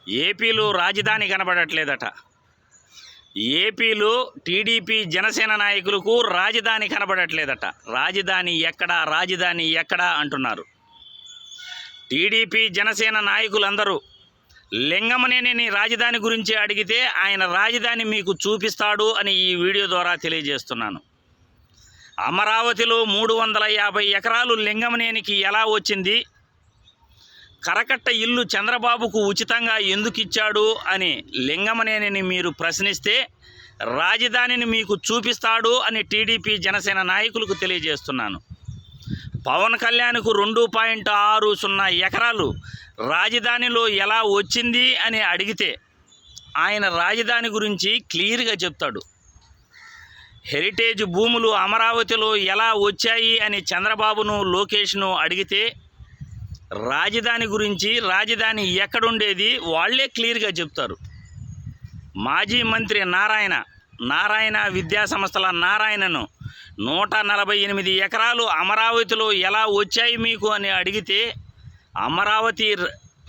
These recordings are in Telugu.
ఏపీలో రాజధాని కనబడట్లేదట. ఏపీలో టీడీపీ జనసేన నాయకులకు రాజధాని కనబడట్లేదట. రాజధాని ఎక్కడా అంటున్నారు. టీడీపీ జనసేన నాయకులందరూ లింగమనేనిని రాజధాని గురించి అడిగితే ఆయన రాజధాని మీకు చూపిస్తాడు అని ఈ వీడియో ద్వారా తెలియజేస్తున్నాను. అమరావతిలో 350 ఎకరాలు లింగమనేనికి ఎలా వచ్చింది, కరకట్ట ఇల్లు చంద్రబాబుకు ఉచితంగా ఎందుకు ఇచ్చాడు అని లింగమనేనిని మీరు ప్రశ్నిస్తే రాజధానిని మీకు చూపిస్తాడు అని టీడీపీ జనసేన నాయకులకు తెలియజేస్తున్నాను. పవన్ కళ్యాణ్కు 2.60 ఎకరాలు రాజధానిలో ఎలా వచ్చింది అని అడిగితే ఆయన రాజధాని గురించి క్లియర్గా చెప్తాడు. హెరిటేజ్ భూములు అమరావతిలో ఎలా వచ్చాయి అని చంద్రబాబును లోకేష్ను అడిగితే రాజధాని గురించి, రాజధాని ఎక్కడుండేది వాళ్ళే క్లియర్గా చెప్తారు. మాజీ మంత్రి నారాయణ విద్యాసంస్థల నారాయణను 148 ఎకరాలు అమరావతిలో ఎలా వచ్చాయి మీకు అని అడిగితే అమరావతి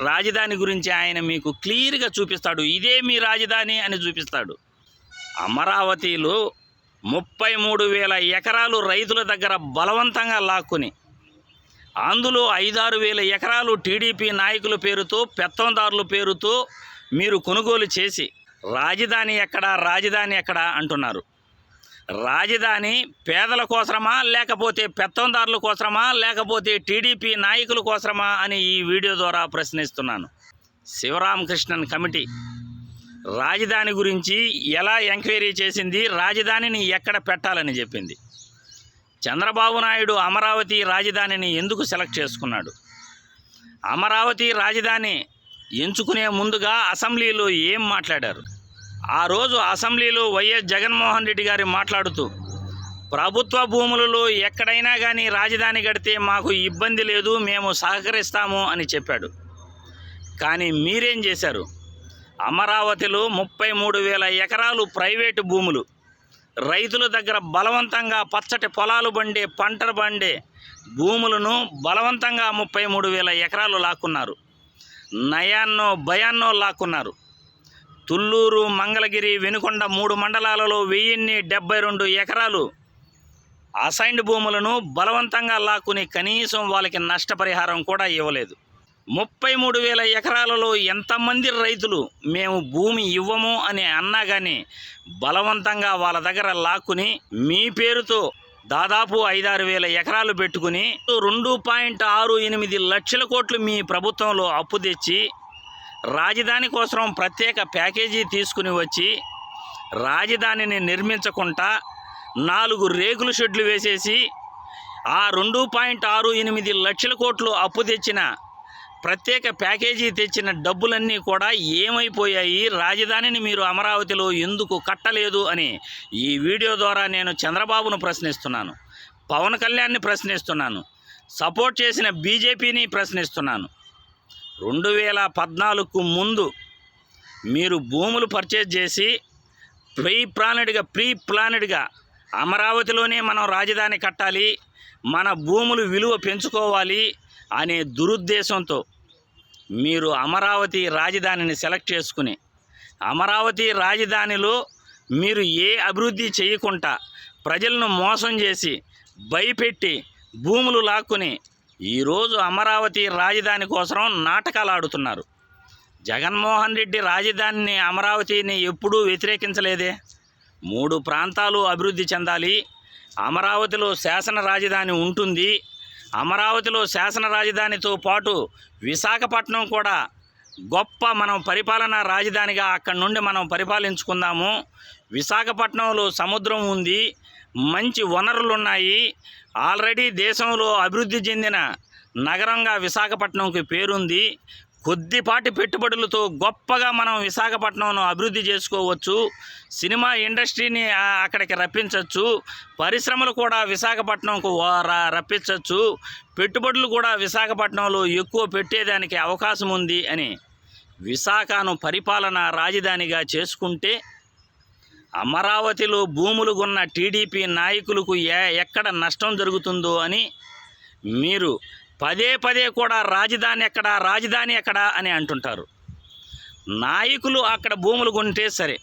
రాజధాని గురించి ఆయన మీకు క్లియర్గా చూపిస్తాడు. ఇదే మీ రాజధాని అని చూపిస్తాడు. అమరావతిలో 33,000 ఎకరాలు రైతుల దగ్గర బలవంతంగా లాక్కుని అందులో 5-6 వేల ఎకరాలు టీడీపీ నాయకుల పేరుతో, పెత్తందారుల పేరుతో మీరు కొనుగోలు చేసి రాజధాని ఎక్కడా అంటున్నారు. రాజధాని పేదల కోసమా, లేకపోతే పెత్తందారుల కోసమా, లేకపోతే టీడీపీ నాయకుల కోసమా అని ఈ వీడియో ద్వారా ప్రశ్నిస్తున్నాను. శివరామకృష్ణన్ కమిటీ రాజధాని గురించి ఎలా ఎంక్వైరీ చేసింది, రాజధానిని ఎక్కడ పెట్టాలని చెప్పింది. చంద్రబాబు నాయుడు అమరావతి రాజధానిని ఎందుకు సెలెక్ట్ చేసుకున్నాడు? అమరావతి రాజధాని ఎంచుకునే ముందుగా అసెంబ్లీలో ఏం మాట్లాడారు? ఆ రోజు అసెంబ్లీలో వైఎస్ జగన్మోహన్ రెడ్డి గారు మాట్లాడుతూ ప్రభుత్వ భూములలో ఎక్కడైనా కానీ రాజధాని కడితే మాకు ఇబ్బంది లేదు, మేము సహకరిస్తాము అని చెప్పాడు. కానీ మీరేం చేశారు? అమరావతిలో 33,000 ఎకరాలు ప్రైవేటు భూములు, రైతుల దగ్గర బలవంతంగా పచ్చటి పొలాలు పంటలు పండే భూములను బలవంతంగా 33,000 ఎకరాలు లాక్కున్నారు. నయాన్నో భయాన్నో లాక్కున్నారు. తుళ్ళూరు, మంగళగిరి, వెనుకొండ 3 మండలాలలో 1072 ఎకరాలు అసైన్డ్ భూములను బలవంతంగా లాక్కుని కనీసం వాళ్ళకి నష్టపరిహారం కూడా ఇవ్వలేదు. 33,000 ఎకరాలలో ఎంతమంది రైతులు మేము భూమి ఇవ్వము అని అన్నా కానీ బలవంతంగా వాళ్ళ దగ్గర లాక్కుని మీ పేరుతో దాదాపు 5-6 వేల ఎకరాలు పెట్టుకుని 2.68 లక్షల కోట్లు మీ ప్రభుత్వంలో అప్పు తెచ్చి రాజధాని కోసం ప్రత్యేక ప్యాకేజీ తీసుకుని వచ్చి రాజధానిని నిర్మించకుండా 4 రేకుల షెడ్లు వేసేసి ఆ 2.68 లక్షల కోట్లు అప్పు తెచ్చిన ప్రత్యేక ప్యాకేజీ తెచ్చిన డబ్బులన్నీ కూడా ఏమైపోయాయి? రాజధానిని మీరు అమరావతిలో ఎందుకు కట్టలేదు అని ఈ వీడియో ద్వారా నేను చంద్రబాబును ప్రశ్నిస్తున్నాను, పవన్ కళ్యాణ్ని ప్రశ్నిస్తున్నాను, సపోర్ట్ చేసిన బీజేపీని ప్రశ్నిస్తున్నాను. 2014కు ముందు మీరు భూములు పర్చేజ్ చేసి ప్రీ ప్లానెడ్గా అమరావతిలోనే మనం రాజధాని కట్టాలి, మన భూములు విలువ పెంచుకోవాలి అనే దురుద్దేశంతో మీరు అమరావతి రాజధానిని సెలెక్ట్ చేసుకుని అమరావతి రాజధానిలో మీరు ఏ అభివృద్ధి చేయకుండా ప్రజలను మోసం చేసి భయపెట్టి భూములు లాక్కుని ఈరోజు అమరావతి రాజధాని కోసం నాటకాలు ఆడుతున్నారు. జగన్మోహన్ రెడ్డి రాజధానిని అమరావతిని ఎప్పుడూ వ్యతిరేకించలేదే. 3 ప్రాంతాలు అభివృద్ధి చెందాలి, అమరావతిలో శాసన రాజధాని ఉంటుంది, అమరావతిలో శాసన రాజధానితో పాటు విశాఖపట్నం కూడా గొప్ప మనం పరిపాలనా రాజధానిగా అక్కడి నుండి మనం పరిపాలించుకుందాము, విశాఖపట్నంలో సముద్రం ఉంది, మంచి వనరులు ఉన్నాయి, ఆల్రెడీ దేశంలో అభివృద్ధి చెందిన నగరంగా విశాఖపట్నంకి పేరుంది, కొద్దిపాటి పెట్టుబడులతో గొప్పగా మనం విశాఖపట్నంను అభివృద్ధి చేసుకోవచ్చు, సినిమా ఇండస్ట్రీని అక్కడికి రప్పించవచ్చు, పరిశ్రమలు కూడా విశాఖపట్నంకు రప్పించవచ్చు, పెట్టుబడులు కూడా విశాఖపట్నంలో ఎక్కువ పెట్టేదానికి అవకాశం ఉంది అని విశాఖను పరిపాలనా రాజధానిగా చేసుకుంటే అమరావతిలో భూములు కొన్న టీడీపీ నాయకులకు ఎక్కడ నష్టం జరుగుతుందో అని మీరు పదే కూడా రాజధాని ఎక్కడా అని అంటుంటారు. నాయకులు అక్కడ భూములు కొంటే సరే,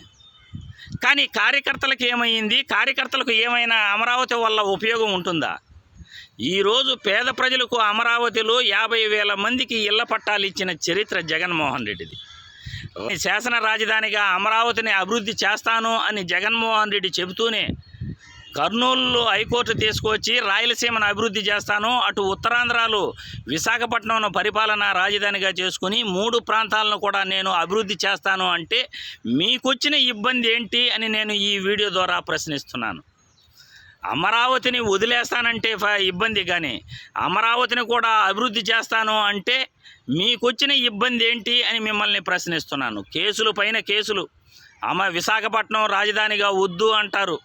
కానీ కార్యకర్తలకు ఏమైంది? కార్యకర్తలకు ఏమైనా అమరావతి వల్ల ఉపయోగం ఉంటుందా? ఈరోజు పేద ప్రజలకు అమరావతిలో 50,000 మందికి ఇళ్ల పట్టాలు ఇచ్చిన చరిత్ర జగన్మోహన్ రెడ్డిది. శాసన రాజధానిగా అమరావతిని అభివృద్ధి చేస్తాను అని జగన్మోహన్ రెడ్డి చెబుతూనే కర్నూలులో హైకోర్టు తీసుకొచ్చి రాయలసీమను అభివృద్ధి చేస్తాను, అటు ఉత్తరాంధ్రలో విశాఖపట్నంను పరిపాలనా రాజధానిగా చేసుకుని 3 ప్రాంతాలను కూడా నేను అభివృద్ధి చేస్తాను అంటే మీకొచ్చిన ఇబ్బంది ఏంటి అని నేను ఈ వీడియో ద్వారా ప్రశ్నిస్తున్నాను. అమరావతిని వదిలేస్తానంటే ఇబ్బంది, కానీ అమరావతిని కూడా అభివృద్ధి చేస్తాను అంటే మీకొచ్చిన ఇబ్బంది ఏంటి అని మిమ్మల్ని ప్రశ్నిస్తున్నాను. కేసులు పైన కేసులు, విశాఖపట్నం రాజధానిగా వద్దు అంటారు,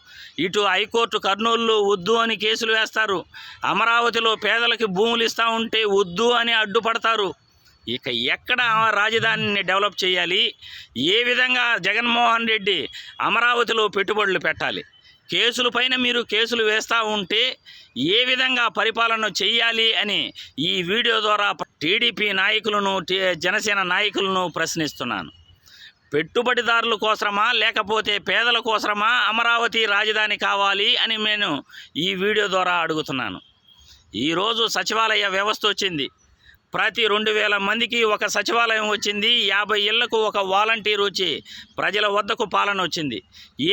ఇటు హైకోర్టు కర్నూలులో వద్దు అని కేసులు వేస్తారు, అమరావతిలో పేదలకి భూములు ఇస్తూ ఉంటే వద్దు అని అడ్డుపడతారు. ఇక ఎక్కడ రాజధానిని డెవలప్ చేయాలి? ఏ విధంగా జగన్మోహన్ రెడ్డి అమరావతిలో పెట్టుబడులు పెట్టాలి? కేసుల పైన మీరు కేసులు వేస్తూ ఉంటే ఏ విధంగా పరిపాలన చేయాలి అని ఈ వీడియో ద్వారా టీడీపీ నాయకులను, జనసేన నాయకులను ప్రశ్నిస్తున్నాను. పెట్టుబడిదారుల కోసమా లేకపోతే పేదల కోసమా అమరావతి రాజధాని కావాలి అని నేను ఈ వీడియో ద్వారా అడుగుతున్నాను. ఈరోజు సచివాలయ వ్యవస్థ వచ్చింది. ప్రతి 2,000 మందికి ఒక సచివాలయం వచ్చింది. 50 ఇళ్లకు ఒక వాలంటీర్ వచ్చి ప్రజల వద్దకు పాలన వచ్చింది.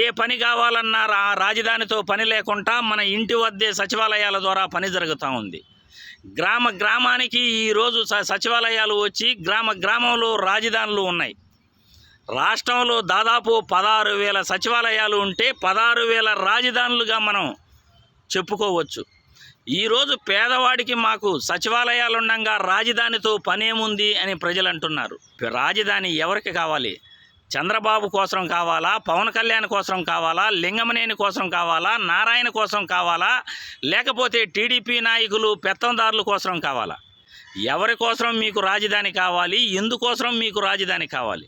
ఏ పని కావాలన్నా రాజధానితో పని లేకుండా మన ఇంటి వద్దే సచివాలయాల ద్వారా పని జరుగుతూ ఉంది. గ్రామానికి ఈరోజు సచివాలయాలు వచ్చి గ్రామంలో రాజధానులు ఉన్నాయి. రాష్ట్రంలో దాదాపు 16,000 సచివాలయాలు ఉంటే 16,000 రాజధానులుగా మనం చెప్పుకోవచ్చు. ఈరోజు పేదవాడికి మాకు సచివాలయాలు ఉండగా రాజధానితో పనేముంది అని ప్రజలు అంటున్నారు. రాజధాని ఎవరికి కావాలి? చంద్రబాబు కోసం కావాలా? పవన్ కళ్యాణ్ కోసం కావాలా? లింగమనేని కోసం కావాలా? నారాయణ కోసం కావాలా? లేకపోతే టీడీపీ నాయకులు పెత్తందారుల కోసం కావాలా? ఎవరి కోసం మీకు రాజధాని కావాలి? ఎందుకోసం మీకు రాజధాని కావాలి?